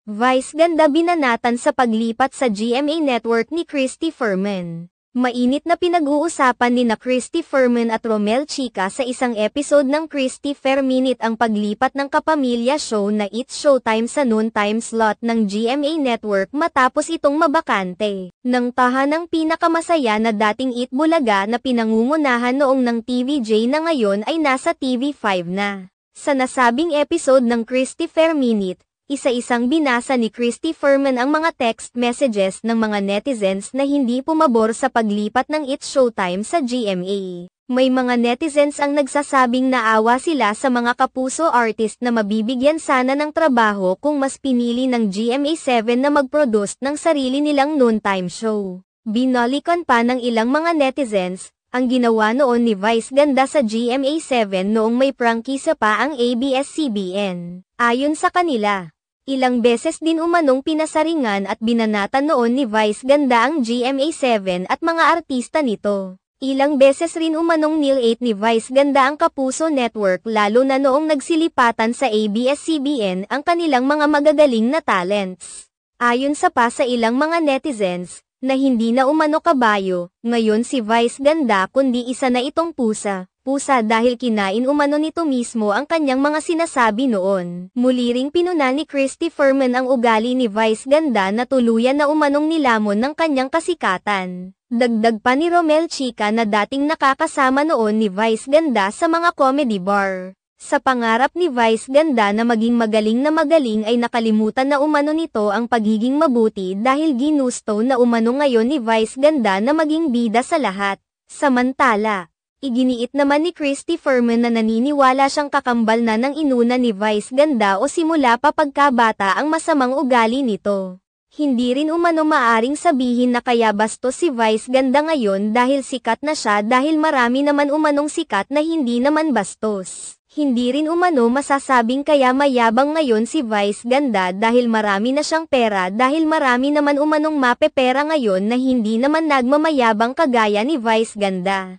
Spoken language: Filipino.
Vice ganda binanatan sa paglipat sa GMA Network ni Christy Fermin. Mainit na pinag-uusapan ni na Christy Fermin at Romel Chica sa isang episode ng Christy Ferminit ang paglipat ng kapamilya show na It's Showtime sa noontime slot ng GMA Network matapos itong mabakante. Nang tahanang pinakamasaya na dating Eat Bulaga na pinangungunahan noong ng TVJ na ngayon ay nasa TV5 na. Sa nasabing episode ng Christy Ferminit, isa-isang binasa ni Christy Fermin ang mga text messages ng mga netizens na hindi pumabor sa paglipat ng It's Showtime sa GMA. May mga netizens ang nagsasabing naawa sila sa mga kapuso artist na mabibigyan sana ng trabaho kung mas pinili ng GMA7 na mag-produce ng sarili nilang noontime show. Binalikan pa ng ilang mga netizens ang ginawa noon ni Vice ganda sa GMA7 noong may prangkisa pa ang ABS-CBN. Ayon sa kanila, ilang beses din umanong pinasaringan at binanatan noon ni Vice ganda ang GMA7 at mga artista nito. Ilang beses rin umanong nil-8 ni Vice ganda ang Kapuso Network lalo na noong nagsilipatan sa ABS-CBN ang kanilang mga magagaling na talents. Ayon sa ilang mga netizens, na hindi na umano kabayo, ngayon si Vice ganda kundi isa na itong pusa dahil kinain umano nito mismo ang kanyang mga sinasabi noon. Muli ring pinuna ni Christy Fermin ang ugali ni Vice ganda na tuluyan na umanong nilamon ng kanyang kasikatan. Dagdag pa ni Romel Chica na dating nakakasama noon ni Vice ganda sa mga comedy bar. Sa pangarap ni Vice ganda na maging magaling ay nakalimutan na umano nito ang pagiging mabuti dahil ginusto na umano ngayon ni Vice ganda na maging bida sa lahat. Samantala, iginiit naman ni Christy Fermin na naniniwala siyang kakambal na ng inuna ni Vice ganda o simula pa pagkabata ang masamang ugali nito. Hindi rin umano maaring sabihin na kaya bastos si Vice ganda ngayon dahil sikat na siya dahil marami naman umanong sikat na hindi naman bastos. Hindi rin umano masasabing kaya mayabang ngayon si Vice ganda dahil marami na siyang pera dahil marami naman umanong mapepera ngayon na hindi naman nagmamayabang kagaya ni Vice ganda.